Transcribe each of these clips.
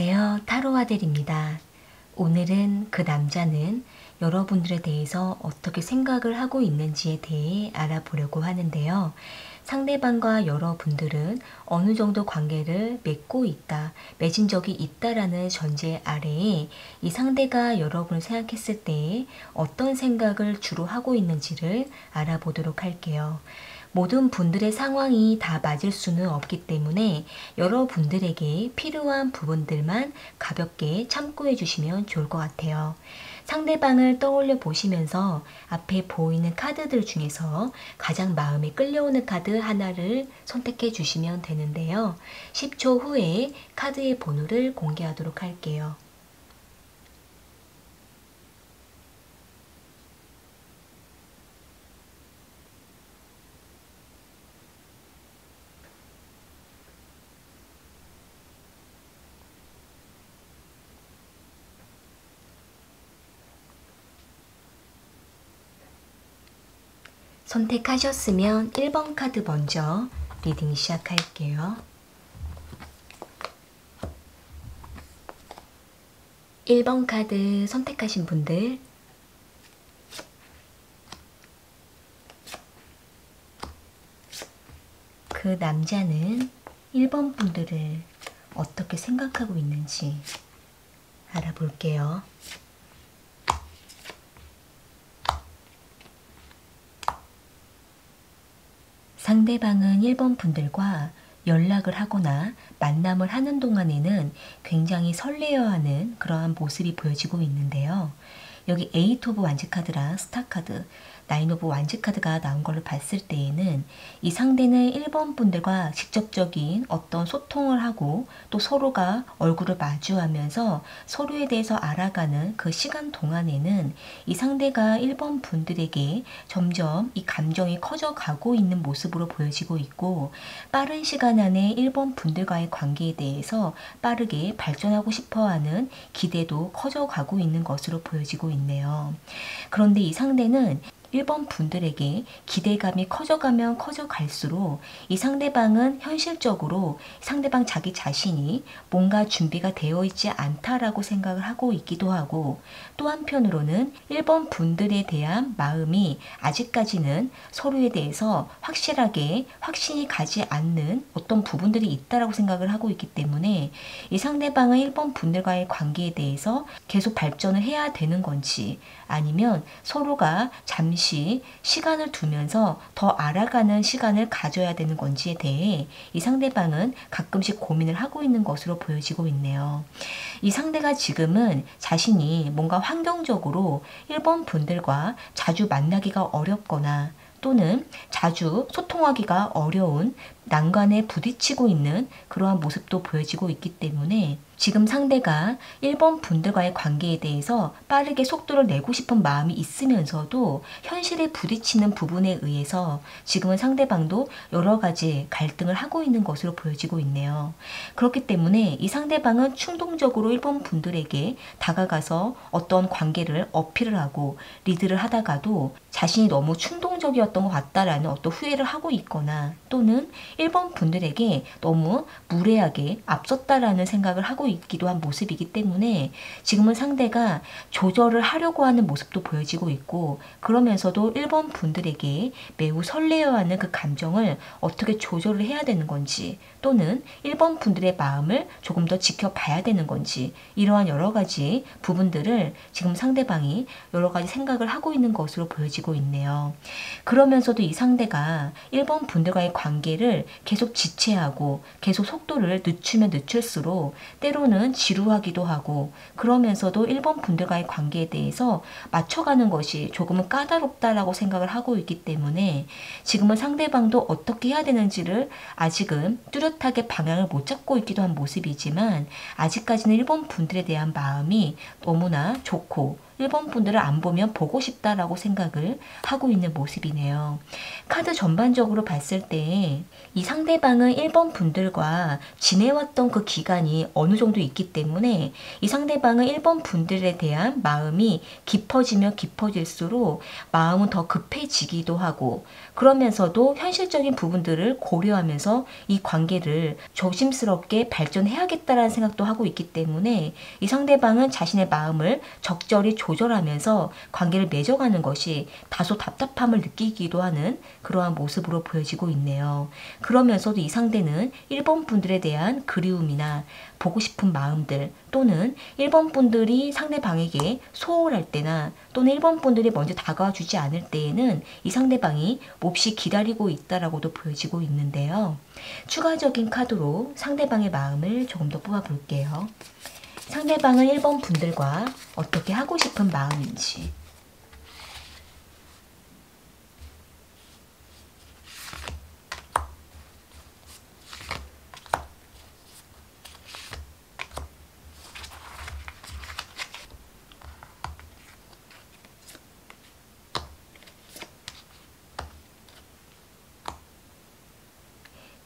안녕하세요. 타로아들입니다. 오늘은 그 남자는 여러분들에 대해서 어떻게 생각을 하고 있는지에 대해 알아보려고 하는데요. 상대방과 여러분들은 어느 정도 관계를 맺고 있다, 맺은 적이 있다라는 전제 아래에 이 상대가 여러분을 생각했을 때 어떤 생각을 주로 하고 있는지를 알아보도록 할게요. 모든 분들의 상황이 다 맞을 수는 없기 때문에 여러분들에게 필요한 부분들만 가볍게 참고해 주시면 좋을 것 같아요. 상대방을 떠올려 보시면서 앞에 보이는 카드들 중에서 가장 마음에 끌려오는 카드 하나를 선택해 주시면 되는데요. 10초 후에 카드의 번호를 공개하도록 할게요. 선택하셨으면 1번 카드 먼저 리딩 시작할게요. 1번 카드 선택하신 분들 그 남자는 1번 분들을 어떻게 생각하고 있는지 알아볼게요. 상대방은 1번 분들과 연락을 하거나 만남을 하는 동안에는 굉장히 설레어하는 그러한 모습이 보여지고 있는데요. 여기 에이트 오브 완즈 카드랑 스타 카드, 나인 오브 완즈 카드가 나온 걸로 봤을 때에는 이 상대는 1번 분들과 직접적인 어떤 소통을 하고 또 서로가 얼굴을 마주하면서 서로에 대해서 알아가는 그 시간 동안에는 이 상대가 1번 분들에게 점점 이 감정이 커져가고 있는 모습으로 보여지고 있고, 빠른 시간 안에 1번 분들과의 관계에 대해서 빠르게 발전하고 싶어하는 기대도 커져가고 있는 것으로 보여지고 있네요. 그런데 이 상대는 1번 분들에게 기대감이 커져가면 커져갈수록 이 상대방은 현실적으로 상대방 자기 자신이 뭔가 준비가 되어 있지 않다라고 생각을 하고 있기도 하고, 또 한편으로는 1번 분들에 대한 마음이 아직까지는 서로에 대해서 확실하게 확신이 가지 않는 어떤 부분들이 있다라고 생각을 하고 있기 때문에 이 상대방은 1번 분들과의 관계에 대해서 계속 발전을 해야 되는 건지, 아니면 서로가 잠시 시간을 두면서 더 알아가는 시간을 가져야 되는 건지에 대해 이 상대방은 가끔씩 고민을 하고 있는 것으로 보여지고 있네요. 이 상대가 지금은 자신이 뭔가 환경적으로 1번 분들과 자주 만나기가 어렵거나 또는 자주 소통하기가 어려운 난관에 부딪히고 있는 그러한 모습도 보여지고 있기 때문에 지금 상대가 1번 분들과의 관계에 대해서 빠르게 속도를 내고 싶은 마음이 있으면서도 현실에 부딪히는 부분에 의해서 지금은 상대방도 여러 가지 갈등을 하고 있는 것으로 보여지고 있네요. 그렇기 때문에 이 상대방은 충동적으로 1번 분들에게 다가가서 어떤 관계를 어필을 하고 리드를 하다가도 자신이 너무 충동적이었던 것 같다라는 어떤 후회를 하고 있거나, 또는 1번 분들에게 너무 무례하게 앞섰다라는 생각을 하고 있기도 한 모습이기 때문에 지금은 상대가 조절을 하려고 하는 모습도 보여지고 있고, 그러면서도 1번 분들에게 매우 설레어하는 그 감정을 어떻게 조절을 해야 되는 건지, 또는 1번 분들의 마음을 조금 더 지켜봐야 되는 건지, 이러한 여러 가지 부분들을 지금 상대방이 여러 가지 생각을 하고 있는 것으로 보여지고 있네요. 그러면서도 이 상대가 1번 분들과의 관계를 계속 지체하고 계속 속도를 늦추면 늦출수록 때로는 지루하기도 하고, 그러면서도 1번 분들과의 관계에 대해서 맞춰가는 것이 조금은 까다롭다라고 생각을 하고 있기 때문에 지금은 상대방도 어떻게 해야 되는지를 아직은 뚜렷하게 방향을 못 잡고 있기도 한 모습이지만, 아직까지는 1번 분들에 대한 마음이 너무나 좋고 1번 분들을 안 보면 보고 싶다라고 생각을 하고 있는 모습이네요. 카드 전반적으로 봤을 때 이 상대방은 1번 분들과 지내왔던 그 기간이 어느 정도 있기 때문에 이 상대방은 1번 분들에 대한 마음이 깊어지면 깊어질수록 마음은 더 급해지기도 하고, 그러면서도 현실적인 부분들을 고려하면서 이 관계를 조심스럽게 발전해야겠다라는 생각도 하고 있기 때문에 이 상대방은 자신의 마음을 적절히 조절하면서 관계를 맺어가는 것이 다소 답답함을 느끼기도 하는 그러한 모습으로 보여지고 있네요. 그러면서도 이 상대는 1번 분들에 대한 그리움이나 보고 싶은 마음들, 또는 1번 분들이 상대방에게 소홀할 때나 또는 1번 분들이 먼저 다가와 주지 않을 때에는 이 상대방이 몹시 기다리고 있다라고도 보여지고 있는데요. 추가적인 카드로 상대방의 마음을 조금 더 뽑아 볼게요. 상대방은 1번 분들과 어떻게 하고 싶은 마음인지.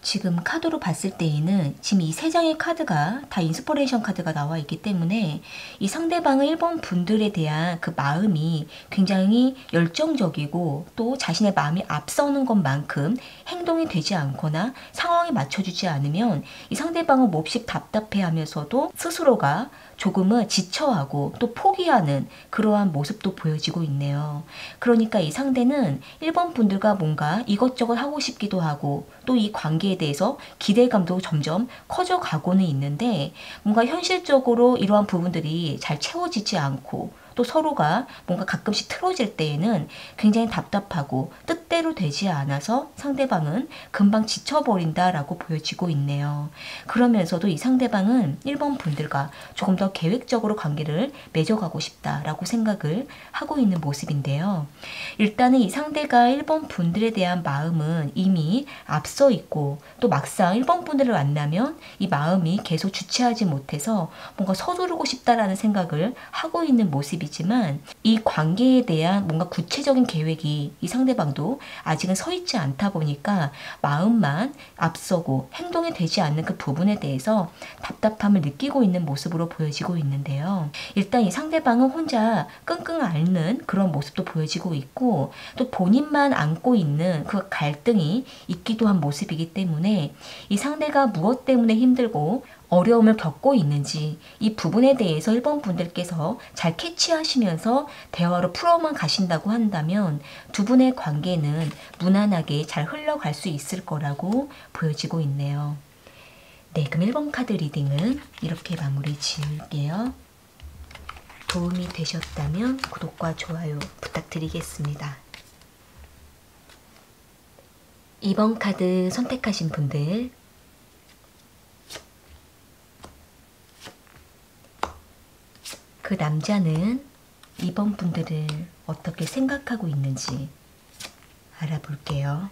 지금 카드로 봤을 때에는 지금 이 세 장의 카드가 다 인스퍼레이션 카드가 나와 있기 때문에 이 상대방의 1번 분들에 대한 그 마음이 굉장히 열정적이고 또 자신의 마음이 앞서는 것만큼 행동이 되지 않거나 상황에 맞춰주지 않으면 이 상대방은 몹시 답답해하면서도 스스로가 조금은 지쳐하고 또 포기하는 그러한 모습도 보여지고 있네요. 그러니까 이 상대는 1번 분들과 뭔가 이것저것 하고 싶기도 하고 또 이 관계에 대해서 기대감도 점점 커져가고는 있는데, 뭔가 현실적으로 이러한 부분들이 잘 채워지지 않고 또 서로가 뭔가 가끔씩 틀어질 때에는 굉장히 답답하고 뜻대로 되지 않아서 상대방은 금방 지쳐버린다라고 보여지고 있네요. 그러면서도 이 상대방은 1번 분들과 조금 더 계획적으로 관계를 맺어가고 싶다라고 생각을 하고 있는 모습인데요. 일단은 이 상대가 1번 분들에 대한 마음은 이미 앞서 있고, 또 막상 1번 분들을 만나면 이 마음이 계속 주체하지 못해서 뭔가 서두르고 싶다라는 생각을 하고 있는 모습이 지만, 이 관계에 대한 뭔가 구체적인 계획이 이 상대방도 아직은 서 있지 않다 보니까 마음만 앞서고 행동이 되지 않는 그 부분에 대해서 답답함을 느끼고 있는 모습으로 보여지고 있는데요. 일단 이 상대방은 혼자 끙끙 앓는 그런 모습도 보여지고 있고, 또 본인만 안고 있는 그 갈등이 있기도 한 모습이기 때문에 이 상대가 무엇 때문에 힘들고 어려움을 겪고 있는지 이 부분에 대해서 1번 분들께서 잘 캐치하시면서 대화로 풀어만 가신다고 한다면 두 분의 관계는 무난하게 잘 흘러갈 수 있을 거라고 보여지고 있네요. 네, 그럼 1번 카드 리딩은 이렇게 마무리 지을게요. 도움이 되셨다면 구독과 좋아요 부탁드리겠습니다. 2번 카드 선택하신 분들, 그 남자는 2번 분들을 어떻게 생각하고 있는지 알아볼게요.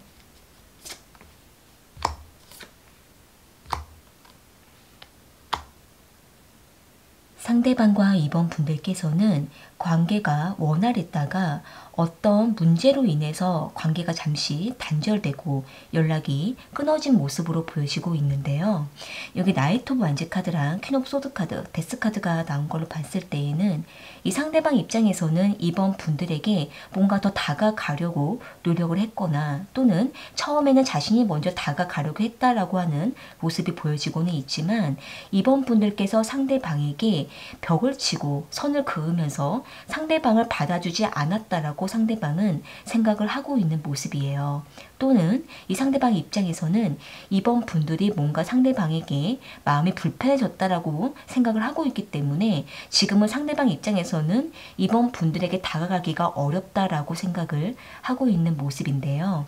상대방과 2번 분들께서는 관계가 원활했다가 어떤 문제로 인해서 관계가 잠시 단절되고 연락이 끊어진 모습으로 보여지고 있는데요. 여기 나이트 오브 완즈 카드랑 퀸 오브 소드 카드, 데스 카드가 나온 걸로 봤을 때에는 이 상대방 입장에서는 2번 분들에게 뭔가 더 다가가려고 노력을 했거나, 또는 처음에는 자신이 먼저 다가가려고 했다라고 하는 모습이 보여지고는 있지만, 2번 분들께서 상대방에게 벽을 치고 선을 그으면서 상대방을 받아주지 않았다라고 상대방은 생각을 하고 있는 모습이에요. 또는 이 상대방 입장에서는 2번 분들이 뭔가 상대방에게 마음이 불편해졌다라고 생각을 하고 있기 때문에 지금은 상대방 입장에서는 2번 분들에게 다가가기가 어렵다라고 생각을 하고 있는 모습인데요.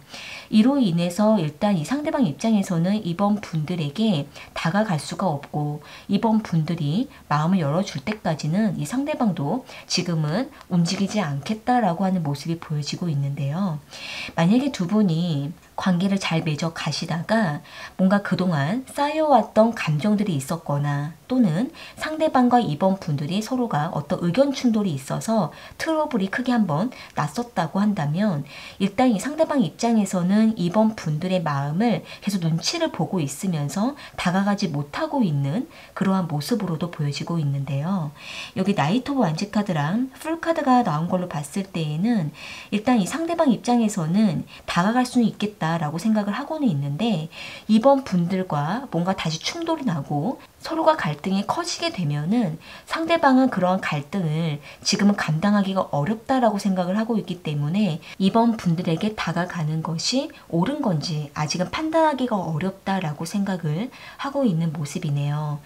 이로 인해서 일단 이 상대방 입장에서는 2번 분들에게 다가갈 수가 없고, 2번 분들이 마음을 열어줄 때까지는 이 상대방도 지금은 움직이지 않겠다라고 하는 모습이 보여지고 있는데요. 만약에 두 분이 관계를 잘 맺어 가시다가 뭔가 그동안 쌓여왔던 감정들이 있었거나, 또는 상대방과 이번 분들이 서로가 어떤 의견 충돌이 있어서 트러블이 크게 한번 났었다고 한다면 일단 이 상대방 입장에서는 이번 분들의 마음을 계속 눈치를 보고 있으면서 다가가지 못하고 있는 그러한 모습으로도 보여지고 있는데요. 여기 나이트 오브 완즈 카드랑 풀 카드가 나온 걸로 봤을 때에는 일단 이 상대방 입장에서는 다가갈 수는 있겠다라고 생각을 하고는 있는데 이번 분들과 뭔가 다시 충돌이 나고 서로가 갈등이 커지게 되면은 상대방은 그러한 갈등을 지금은 감당하기가 어렵다라고 생각을 하고 있기 때문에 이번 분들에게 다가가는 것이 옳은 건지 아직은 판단하기가 어렵다라고 생각을 하고 있는 모습이네요.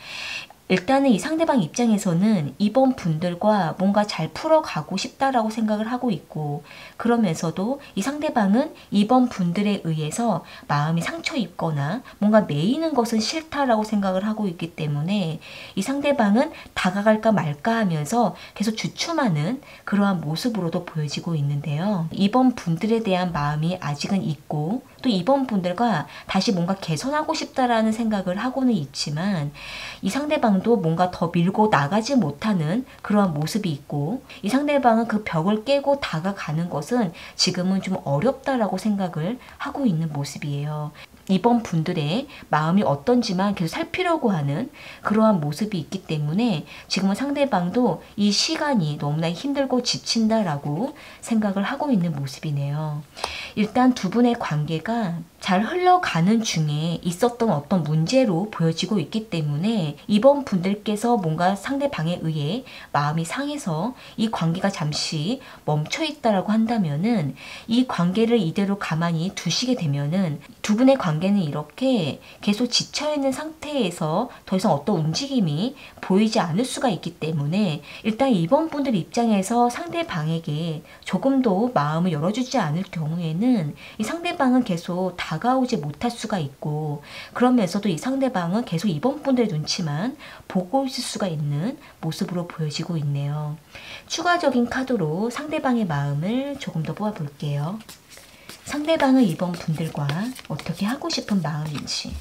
일단은 이 상대방 입장에서는 이번 분들과 뭔가 잘 풀어가고 싶다라고 생각을 하고 있고 그러면서도 이 상대방은 이번 분들에 의해서 마음이 상처 입거나 뭔가 매이는 것은 싫다라고 생각을 하고 있기 때문에 이 상대방은 다가갈까 말까 하면서 계속 주춤하는 그러한 모습으로도 보여지고 있는데요. 이번 분들에 대한 마음이 아직은 있고 또 이번 분들과 다시 뭔가 개선하고 싶다라는 생각을 하고는 있지만 이 상대방도 뭔가 더 밀고 나가지 못하는 그러한 모습이 있고 이 상대방은 그 벽을 깨고 다가가는 것은 지금은 좀 어렵다라고 생각을 하고 있는 모습이에요. 이번 분들의 마음이 어떤지만 계속 살피려고 하는 그러한 모습이 있기 때문에 지금은 상대방도 이 시간이 너무나 힘들고 지친다라고 생각을 하고 있는 모습이네요. 일단 두 분의 관계가 잘 흘러가는 중에 있었던 어떤 문제로 보여지고 있기 때문에 이번 분들께서 뭔가 상대방에 의해 마음이 상해서 이 관계가 잠시 멈춰 있다라고 한다면은 이 관계를 이대로 가만히 두시게 되면은 두 분의 관계는 이렇게 계속 지쳐있는 상태에서 더 이상 어떤 움직임이 보이지 않을 수가 있기 때문에 일단 이번 분들 입장에서 상대방에게 조금 더 마음을 열어주지 않을 경우에는 이 상대방은 계속 다가오지 못할 수가 있고 그러면서도 이 상대방은 계속 이번 분들의 눈치만 보고 있을 수가 있는 모습으로 보여지고 있네요. 추가적인 카드로 상대방의 마음을 조금 더 뽑아볼게요. 상대방은 이번 분들과 어떻게 하고 싶은 마음인지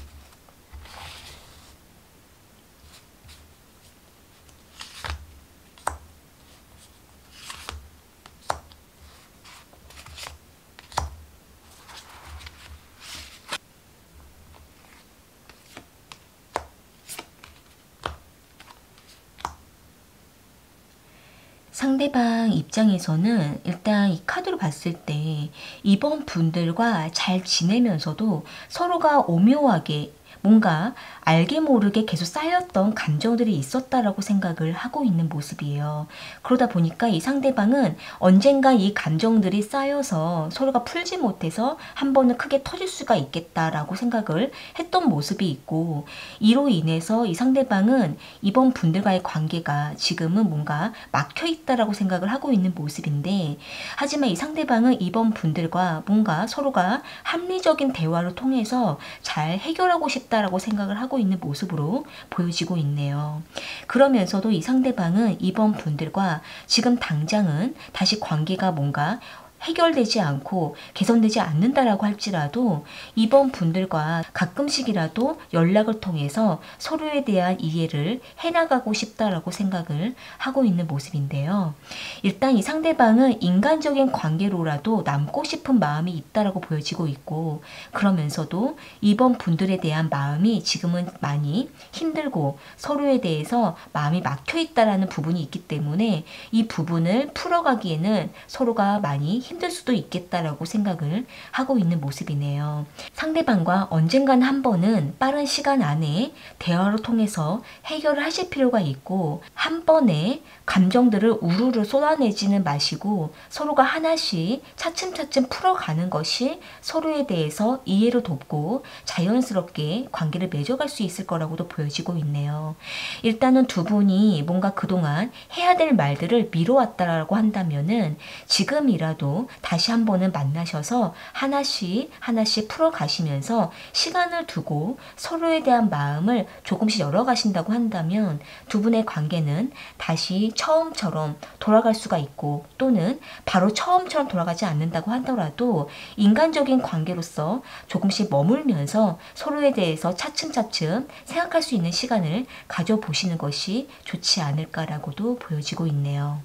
상대방 입장에서는 일단 이 카드로 봤을 때 이번 분들과 잘 지내면서도 서로가 오묘하게 뭔가 알게 모르게 계속 쌓였던 감정들이 있었다라고 생각을 하고 있는 모습이에요. 그러다 보니까 이 상대방은 언젠가 이 감정들이 쌓여서 서로가 풀지 못해서 한 번은 크게 터질 수가 있겠다라고 생각을 했던 모습이 있고 이로 인해서 이 상대방은 이번 분들과의 관계가 지금은 뭔가 막혀 있다라고 생각을 하고 있는 모습인데 하지만 이 상대방은 이번 분들과 뭔가 서로가 합리적인 대화를 통해서 잘 해결하고 싶다라고 생각을 하고 있는 모습으로 보여지고 있네요. 그러면서도 이 상대방은 이번 분들과 지금 당장은 다시 관계가 뭔가 해결되지 않고 개선되지 않는다라고 할지라도 이번 분들과 가끔씩이라도 연락을 통해서 서로에 대한 이해를 해나가고 싶다라고 생각을 하고 있는 모습인데요. 일단 이 상대방은 인간적인 관계로라도 남고 싶은 마음이 있다라고 보여지고 있고 그러면서도 이번 분들에 대한 마음이 지금은 많이 힘들고 서로에 대해서 마음이 막혀 있다라는 부분이 있기 때문에 이 부분을 풀어가기에는 서로가 많이 힘들 수도 있겠다라고 생각을 하고 있는 모습이네요. 상대방과 언젠간 한 번은 빠른 시간 안에 대화를 통해서 해결을 하실 필요가 있고 한 번에 감정들을 우르르 쏟아내지는 마시고 서로가 하나씩 차츰차츰 풀어가는 것이 서로에 대해서 이해를 돕고 자연스럽게 관계를 맺어갈 수 있을 거라고도 보여지고 있네요. 일단은 두 분이 뭔가 그동안 해야 될 말들을 미뤄왔다라고 한다면은 지금이라도 후에도 다시 한 번은 만나셔서 하나씩 하나씩 풀어가시면서 시간을 두고 서로에 대한 마음을 조금씩 열어가신다고 한다면 두 분의 관계는 다시 처음처럼 돌아갈 수가 있고, 또는 바로 처음처럼 돌아가지 않는다고 하더라도 인간적인 관계로서 조금씩 머물면서 서로에 대해서 차츰차츰 생각할 수 있는 시간을 가져보시는 것이 좋지 않을까라고도 보여지고 있네요.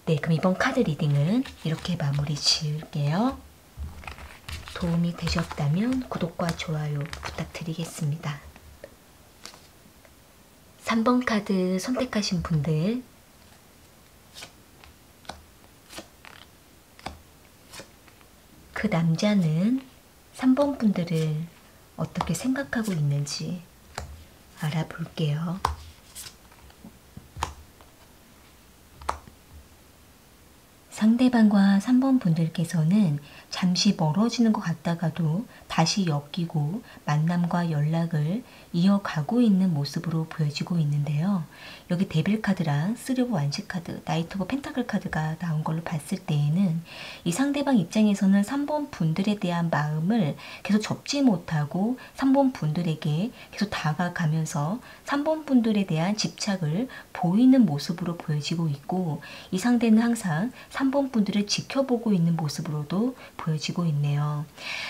네, 그럼 이번 카드 리딩은 이렇게 마무리 지을게요. 도움이 되셨다면 구독과 좋아요 부탁드리겠습니다. 3번 카드 선택하신 분들, 그 남자는 3번 분들을 어떻게 생각하고 있는지 알아볼게요. 상대방과 3번 분들께서는 잠시 멀어지는 것 같다가도 다시 엮이고 만남과 연락을 이어가고 있는 모습으로 보여지고 있는데요. 여기 데빌 카드랑 3 오브 완시 카드, 나이트 오브 펜타클 카드가 나온 걸로 봤을 때에는 이 상대방 입장에서는 3번 분들에 대한 마음을 계속 접지 못하고 3번 분들에게 계속 다가가면서 3번 분들에 대한 집착을 보이는 모습으로 보여지고 있고, 이 상대는 항상 3번 분들을 지켜보고 있는 모습으로도 보여지고 있네요.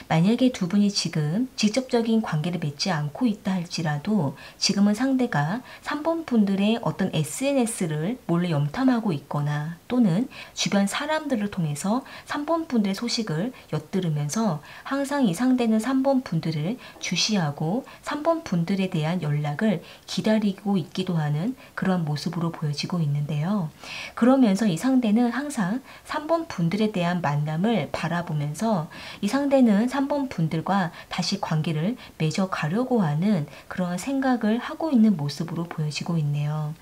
만약에 두 분이 지금 직접적인 관계를 맺지 않고 있다 할지라도 지금은 상대가 3번 분들의 어떤 SNS를 몰래 염탐하고 있거나, 또는 주변 사람들을 통해서 3번 분들의 소식을 엿들으면서 항상 이 상대는 3번 분들을 주시하고 3번 분들에 대한 연락을 기다리고 있기도 하는 그러한 모습으로 보여지고 있는데요. 그러면서 이 상대는 항상 3번 분들에 대한 만남을 바라보면서 이 상대는 3번 분들과 다시 관계를 맺어가려고 하는 그런 생각을 하고 있는 모습으로 보여지고 있네요.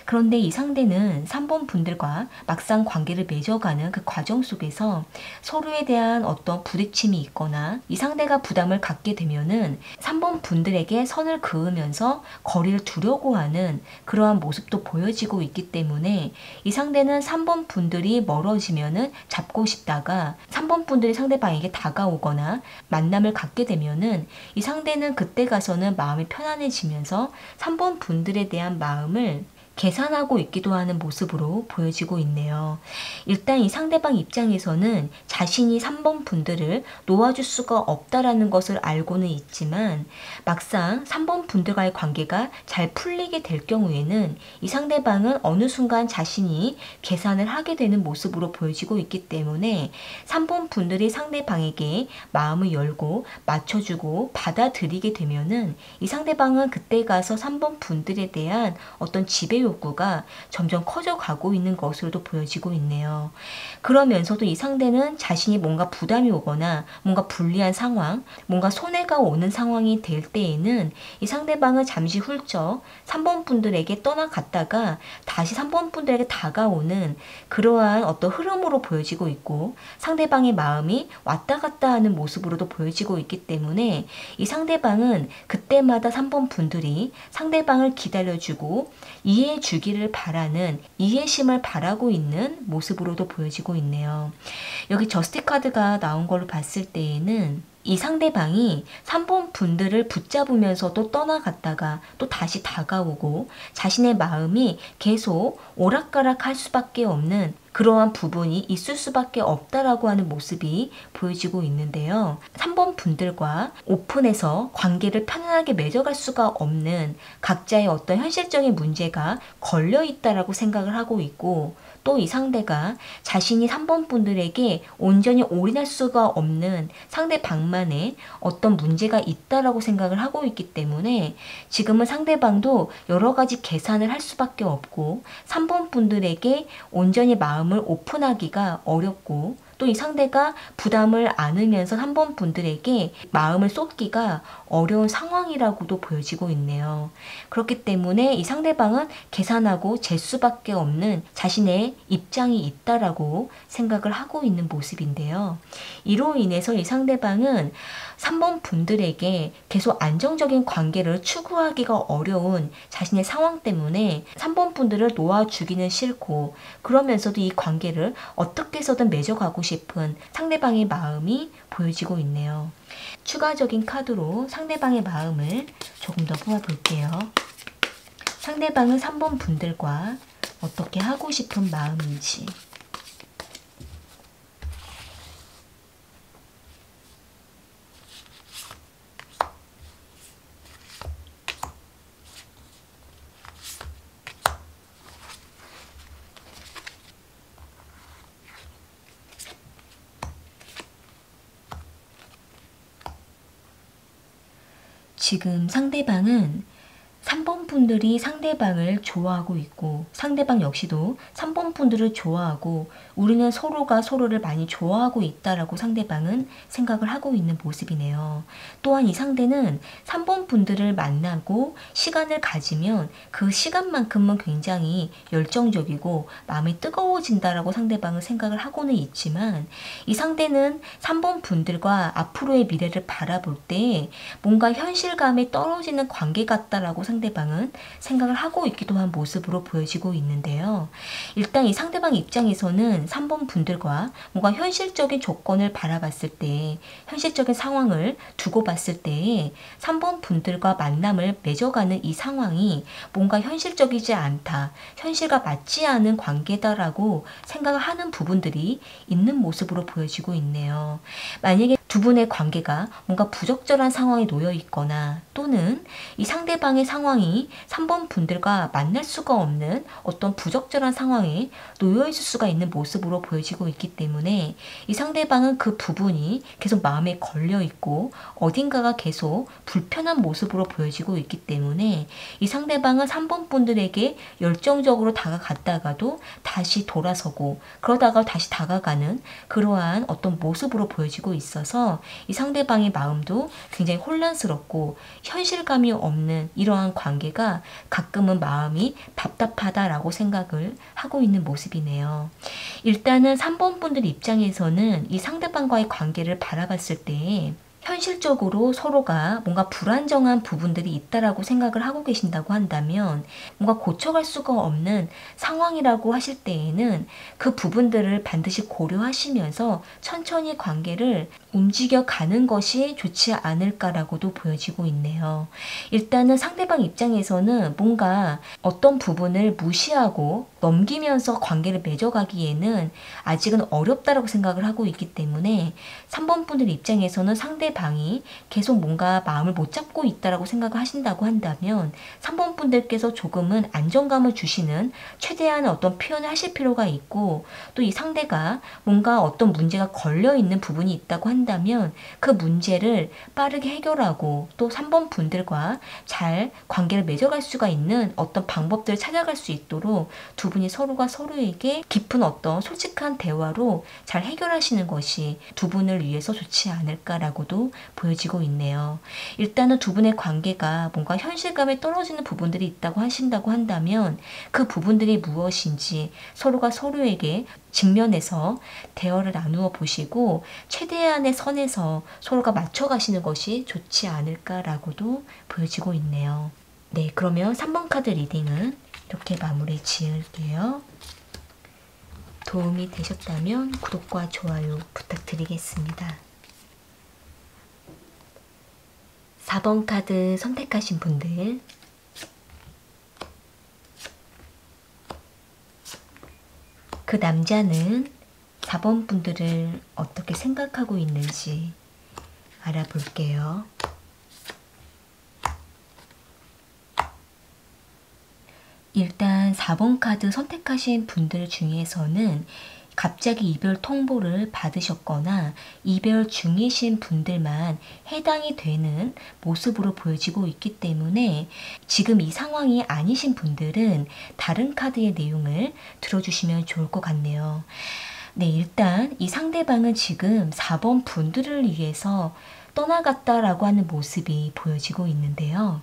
그런데 이 상대는 3번 분들과 막상 관계를 맺어가는 그 과정 속에서 서로에 대한 어떤 부딪힘이 있거나 이 상대가 부담을 갖게 되면은 3번 분들에게 선을 그으면서 거리를 두려고 하는 그러한 모습도 보여지고 있기 때문에 이 상대는 3번 분들이 멀어지면은 잡고 싶다가 3번 분들이 상대방에게 다가오거나 만남을 갖게 되면은 이 상대는 그때 가서는 마음이 편안해지면서 3번 분들에 대한 마음을 계산하고 있기도 하는 모습으로 보여지고 있네요. 일단 이 상대방 입장에서는 자신이 3번 분들을 놓아줄 수가 없다라는 것을 알고는 있지만, 막상 3번 분들과의 관계가 잘 풀리게 될 경우에는 이 상대방은 어느 순간 자신이 계산을 하게 되는 모습으로 보여지고 있기 때문에 3번 분들이 상대방에게 마음을 열고 맞춰주고 받아들이게 되면은 이 상대방은 그때 가서 3번 분들에 대한 어떤 지배 욕구가 점점 커져가고 있는 것으로도 보여지고 있네요. 그러면서도 이 상대는 자신이 뭔가 부담이 오거나 뭔가 불리한 상황, 뭔가 손해가 오는 상황이 될 때에는 이 상대방은 잠시 훌쩍 3번 분들에게 떠나갔다가 다시 3번 분들에게 다가오는 그러한 어떤 흐름으로 보여지고 있고, 상대방의 마음이 왔다 갔다 하는 모습으로도 보여지고 있기 때문에 이 상대방은 그때마다 3번 분들이 상대방을 기다려주고 이해해 주기를 바라는, 이해심을 바라고 있는 모습으로도 보여지고 있네요. 여기 저스티 카드가 나온 걸로 봤을 때에는 이 상대방이 3번 분들을 붙잡으면서도 떠나갔다가 또 다시 다가오고 자신의 마음이 계속 오락가락 할 수밖에 없는 그러한 부분이 있을 수밖에 없다라고 하는 모습이 보여지고 있는데요. 3번 분들과 오픈해서 관계를 편안하게 맺어갈 수가 없는 각자의 어떤 현실적인 문제가 걸려 있다라고 생각을 하고 있고, 또 이 상대가 자신이 3번 분들에게 온전히 올인할 수가 없는 상대방만의 어떤 문제가 있다라고 생각을 하고 있기 때문에 지금은 상대방도 여러 가지 계산을 할 수밖에 없고 3번 분들에게 온전히 마음을 오픈하기가 어렵고, 또 이 상대가 부담을 안으면서 3번 분들에게 마음을 쏟기가 어려운 상황이라고도 보여지고 있네요. 그렇기 때문에 이 상대방은 계산하고 잴 수밖에 없는 자신의 입장이 있다라고 생각을 하고 있는 모습인데요. 이로 인해서 이 상대방은 3번 분들에게 계속 안정적인 관계를 추구하기가 어려운 자신의 상황 때문에 3번 분들을 놓아주기는 싫고, 그러면서도 이 관계를 어떻게 해서든 맺어가고 싶은 상대방의 마음이 보여지고 있네요. 추가적인 카드로 상대방의 마음을 조금 더 뽑아볼게요. 상대방은 3번 분들과 어떻게 하고 싶은 마음인지. 지금 상대방은 3번 분들이 상대방을 좋아하고 있고 상대방 역시도 3번 분들을 좋아하고 우리는 서로가 서로를 많이 좋아하고 있다라고 상대방은 생각을 하고 있는 모습이네요. 또한 이 상대는 3번 분들을 만나고 시간을 가지면 그 시간만큼은 굉장히 열정적이고 마음이 뜨거워진다라고 상대방은 생각을 하고는 있지만 이 상대는 3번 분들과 앞으로의 미래를 바라볼 때 뭔가 현실감에 떨어지는 관계 같다라고 상대방은 생각을 하고 있기도 한 모습으로 보여지고 있는데요. 일단 이 상대방 입장에서는 3번 분들과 뭔가 현실적인 조건을 바라봤을 때, 현실적인 상황을 두고 봤을 때 3번 분들과 만남을 맺어가는 이 상황이 뭔가 현실적이지 않다, 현실과 맞지 않은 관계다라고 생각을 하는 부분들이 있는 모습으로 보여지고 있네요. 만약에 두 분의 관계가 뭔가 부적절한 상황에 놓여 있거나 또는 이 상대방의 상황이 3번 분들과 만날 수가 없는 어떤 부적절한 상황에 놓여 있을 수가 있는 모습으로 보여지고 있기 때문에 이 상대방은 그 부분이 계속 마음에 걸려 있고 어딘가가 계속 불편한 모습으로 보여지고 있기 때문에 이 상대방은 3번 분들에게 열정적으로 다가갔다가도 다시 돌아서고 그러다가 다시 다가가는 그러한 어떤 모습으로 보여지고 있어서 이 상대방의 마음도 굉장히 혼란스럽고 현실감이 없는 이러한 관계가 가끔은 마음이 답답하다라고 생각을 하고 있는 모습이네요. 일단은 3번 분들 입장에서는 이 상대방과의 관계를 바라봤을 때 현실적으로 서로가 뭔가 불안정한 부분들이 있다라고 생각을 하고 계신다고 한다면 뭔가 고쳐갈 수가 없는 상황이라고 하실 때에는 그 부분들을 반드시 고려하시면서 천천히 관계를 움직여가는 것이 좋지 않을까라고도 보여지고 있네요. 일단은 상대방 입장에서는 뭔가 어떤 부분을 무시하고 넘기면서 관계를 맺어가기에는 아직은 어렵다라고 생각을 하고 있기 때문에 3번 분들 입장에서는 상대방이 계속 뭔가 마음을 못 잡고 있다라고 생각을 하신다고 한다면 3번 분들께서 조금은 안정감을 주시는 최대한 어떤 표현을 하실 필요가 있고 또 이 상대가 뭔가 어떤 문제가 걸려 있는 부분이 있다고 한다면 그 문제를 빠르게 해결하고 또 3번 분들과 잘 관계를 맺어갈 수가 있는 어떤 방법들을 찾아갈 수 있도록 두 분이 서로가 서로에게 깊은 어떤 솔직한 대화로 잘 해결하시는 것이 두 분을 위해서 좋지 않을까라고도 보여지고 있네요. 일단은 두 분의 관계가 뭔가 현실감에 떨어지는 부분들이 있다고 하신다고 한다면 그 부분들이 무엇인지 서로가 서로에게 직면해서 대화를 나누어 보시고 최대한의 선에서 서로가 맞춰가시는 것이 좋지 않을까라고도 보여지고 있네요. 네, 그러면 3번 카드 리딩은 이렇게 마무리 지을게요. 도움이 되셨다면 구독과 좋아요 부탁드리겠습니다. 4번 카드 선택하신 분들, 그 남자는 4번 분들을 어떻게 생각하고 있는지 알아볼게요. 일단 4번 카드 선택하신 분들 중에서는 갑자기 이별 통보를 받으셨거나 이별 중이신 분들만 해당이 되는 모습으로 보여지고 있기 때문에 지금 이 상황이 아니신 분들은 다른 카드의 내용을 들어주시면 좋을 것 같네요. 네, 일단 이 상대방은 지금 4번 분들을 위해서 떠나갔다라고 하는 모습이 보여지고 있는데요.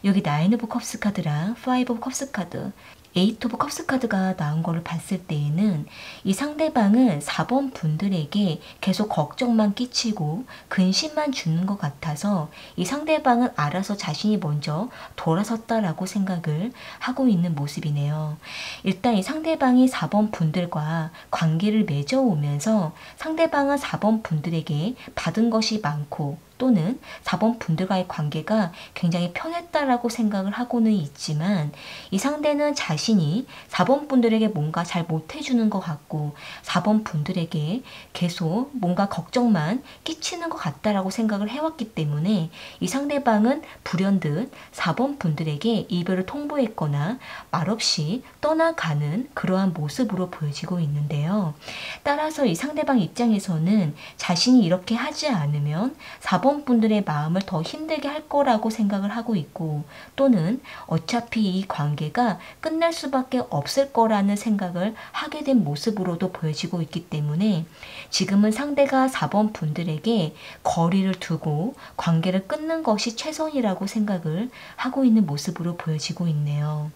여기 9 오브 컵스 카드랑 5 오브 컵스 카드, 에이트 오브 컵스 카드가 나온 거를 봤을 때에는 이 상대방은 4번 분들에게 계속 걱정만 끼치고 근심만 주는 것 같아서 이 상대방은 알아서 자신이 먼저 돌아섰다라고 생각을 하고 있는 모습이네요. 일단 이 상대방이 4번 분들과 관계를 맺어오면서 상대방은 4번 분들에게 받은 것이 많고 또는 4번 분들과의 관계가 굉장히 편했다라고 생각을 하고는 있지만 이 상대는 자신이 4번 분들에게 뭔가 잘 못해주는 것 같고 4번 분들에게 계속 뭔가 걱정만 끼치는 것 같다라고 생각을 해왔기 때문에 이 상대방은 불현듯 4번 분들에게 이별을 통보했거나 말없이 떠나가는 그러한 모습으로 보여지고 있는데요. 따라서 이 상대방 입장에서는 자신이 이렇게 하지 않으면 4번 분들의 마음을 더 힘들게 할 거라고 생각을 하고 있고 또는 어차피 이 관계가 끝날 수밖에 없을 거라는 생각을 하게 된 모습으로도 보여지고 있기 때문에 지금은 상대가 4번 분들에게 거리를 두고 관계를 끊는 것이 최선이라고 생각을 하고 있는 모습으로 보여지고 있네요.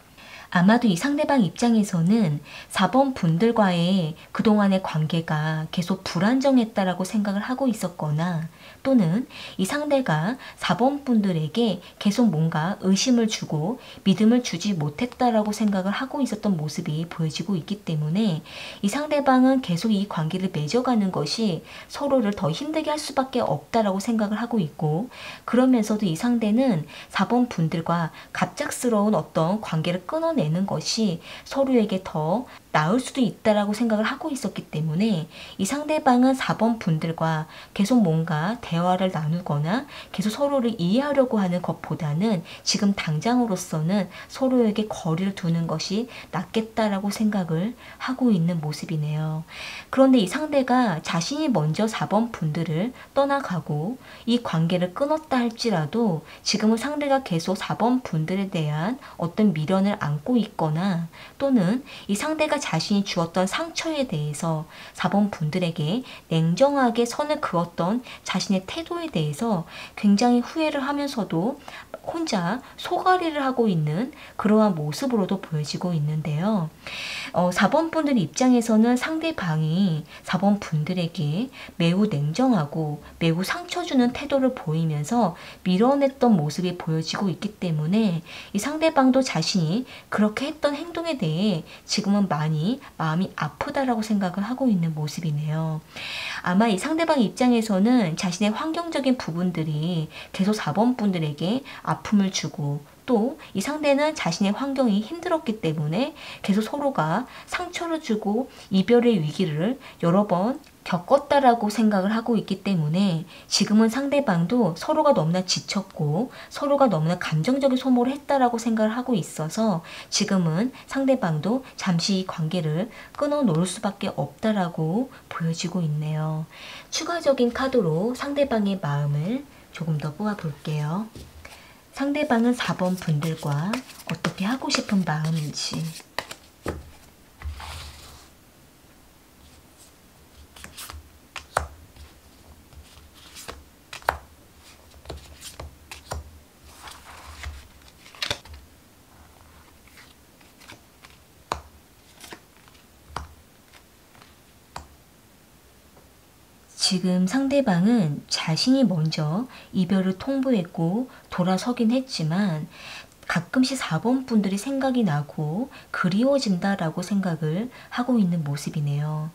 아마도 이 상대방 입장에서는 4번 분들과의 그동안의 관계가 계속 불안정했다라고 생각을 하고 있었거나 또는 이 상대가 4번 분들에게 계속 뭔가 의심을 주고 믿음을 주지 못했다라고 생각을 하고 있었던 모습이 보여지고 있기 때문에 이 상대방은 계속 이 관계를 맺어가는 것이 서로를 더 힘들게 할 수밖에 없다라고 생각을 하고 있고 그러면서도 이 상대는 4번 분들과 갑작스러운 어떤 관계를 끊어내는 것이 서로에게 더 나을 수도 있다라고 생각을 하고 있었기 때문에 이 상대방은 4번 분들과 계속 뭔가 대화를 나누거나 계속 서로를 이해하려고 하는 것보다는 지금 당장으로서는 서로에게 거리를 두는 것이 낫겠다라고 생각을 하고 있는 모습이네요. 그런데 이 상대가 자신이 먼저 4번 분들을 떠나가고 이 관계를 끊었다 할지라도 지금은 상대가 계속 4번 분들에 대한 어떤 미련을 안고 있거나 또는 이 상대가 자신이 주었던 상처에 대해서 4번 분들에게 냉정하게 선을 그었던 자신의 태도에 대해서 굉장히 후회를 하면서도 혼자 소가리를 하고 있는 그러한 모습으로도 보여지고 있는데요. 4번 분들 입장에서는 상대방이 4번 분들에게 매우 냉정하고 매우 상처 주는 태도를 보이면서 밀어냈던 모습이 보여지고 있기 때문에 이 상대방도 자신이 그렇게 했던 행동에 대해 지금은 많이 마음이 아프다라고 생각을 하고 있는 모습이네요. 아마 이 상대방 입장에서는 자신의 환경적인 부분들이 계속 4번 분들에게 아픔을 주고 또 이 상대는 자신의 환경이 힘들었기 때문에 계속 서로가 상처를 주고 이별의 위기를 여러 번 겪었다라고 생각을 하고 있기 때문에 지금은 상대방도 서로가 너무나 지쳤고 서로가 너무나 감정적인 소모를 했다라고 생각을 하고 있어서 지금은 상대방도 잠시 이 관계를 끊어 놓을 수밖에 없다라고 보여지고 있네요. 추가적인 카드로 상대방의 마음을 조금 더 뽑아 볼게요. 상대방은 4번 분들과 어떻게 하고 싶은 마음인지 지금 상대방은 자신이 먼저 이별을 통보했고 돌아서긴 했지만 가끔씩 4번 분들이 생각이 나고 그리워진다라고 생각을 하고 있는 모습이네요.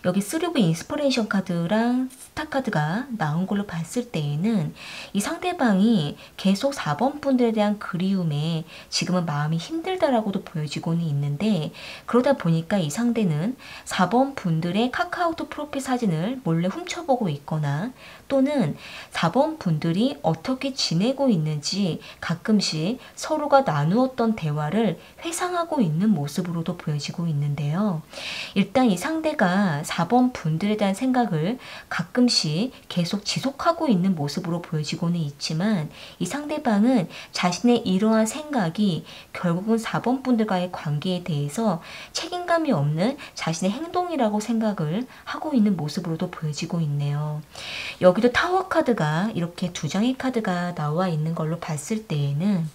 여기 3 오브 인스퍼레이션 카드랑 스타 카드가 나온 걸로 봤을 때에는 이 상대방이 계속 4번 분들에 대한 그리움에 지금은 마음이 힘들다라고도 보여지고는 있는데 그러다 보니까 이 상대는 4번 분들의 카카오톡 프로필 사진을 몰래 훔쳐보고 있거나 또는 4번 분들이 어떻게 지내고 있는지 가끔씩 서로가 나누었던 대화를 회상하고 있는 모습으로도 보여지고 있는데요. 일단 이 상대가 4번 분들에 대한 생각을 가끔 가끔씩 계속 지속하고 있는 모습으로 보여지고는 있지만 이 상대방은 자신의 이러한 생각이 결국은 4번 분들과의 관계에 대해서 책임감이 없는 자신의 행동이라고 생각을 하고 있는 모습으로도 보여지고 있네요. 여기도 타워 카드가 이렇게 두 장의 카드가 나와 있는 걸로 봤을 때에는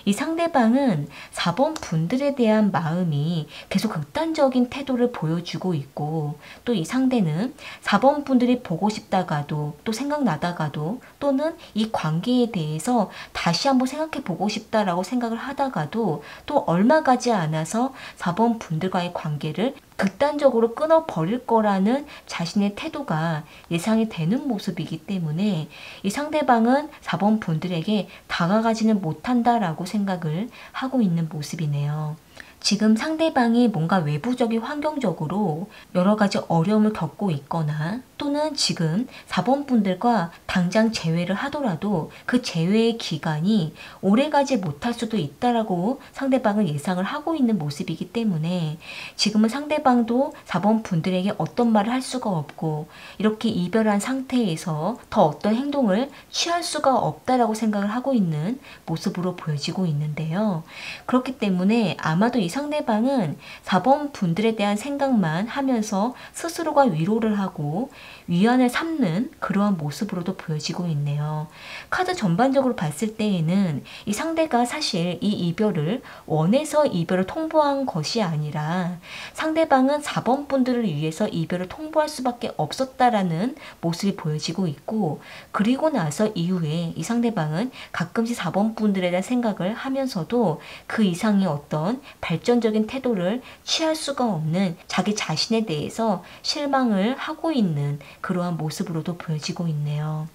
이 상대방은 4번 분들에 대한 마음이 계속 극단적인 태도를 보여주고 있고, 또 이 상대는 4번 분들이 보고 싶다가도 또 생각나다가도 또는 이 관계에 대해서 다시 한번 생각해 보고 싶다라고 생각을 하다가도 또 얼마 가지 않아서 4번 분들과의 관계를 극단적으로 끊어버릴 거라는 자신의 태도가 예상이 되는 모습이기 때문에 이 상대방은 4번 분들에게 다가가지는 못한다라고 생각을 하고 있는 모습이네요. 지금 상대방이 뭔가 외부적인 환경적으로 여러 가지 어려움을 겪고 있거나 또는 지금 4번 분들과 당장 재회를 하더라도 그 재회의 기간이 오래가지 못할 수도 있다라고 상대방은 예상을 하고 있는 모습이기 때문에 지금은 상대방도 4번 분들에게 어떤 말을 할 수가 없고 이렇게 이별한 상태에서 더 어떤 행동을 취할 수가 없다라고 생각을 하고 있는 모습으로 보여지고 있는데요. 그렇기 때문에 아마도 이 상대방은 4번 분들에 대한 생각만 하면서 스스로가 위로를 하고 위안을 삼는 그러한 모습으로도 보여지고 있네요. 카드 전반적으로 봤을 때에는 이 상대가 사실 이 이별을 원해서 이별을 통보한 것이 아니라 상대방은 4번 분들을 위해서 이별을 통보할 수밖에 없었다라는 모습이 보여지고 있고, 그리고 나서 이후에 이 상대방은 가끔씩 4번 분들에 대한 생각을 하면서도 그 이상의 어떤 발전적인 태도를 취할 수가 없는 자기 자신에 대해서 실망을 하고 있는 그러한 모습으로도 보여지고 있네요.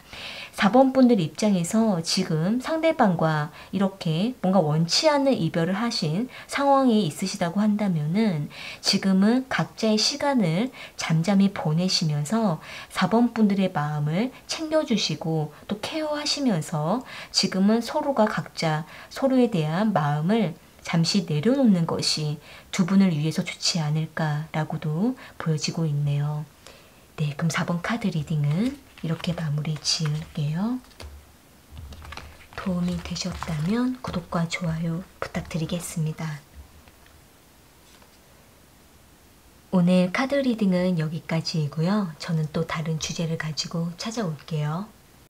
4번 분들 입장에서 지금 상대방과 이렇게 뭔가 원치 않는 이별을 하신 상황이 있으시다고 한다면은 지금은 각자의 시간을 잠잠히 보내시면서 4번 분들의 마음을 챙겨주시고 또 케어하시면서 지금은 서로가 각자 서로에 대한 마음을 잠시 내려놓는 것이 두 분을 위해서 좋지 않을까라고도 보여지고 있네요. 네, 그럼 4번 카드 리딩은 이렇게 마무리 지을게요. 도움이 되셨다면 구독과 좋아요 부탁드리겠습니다. 오늘 카드 리딩은 여기까지이고요. 저는 또 다른 주제를 가지고 찾아올게요.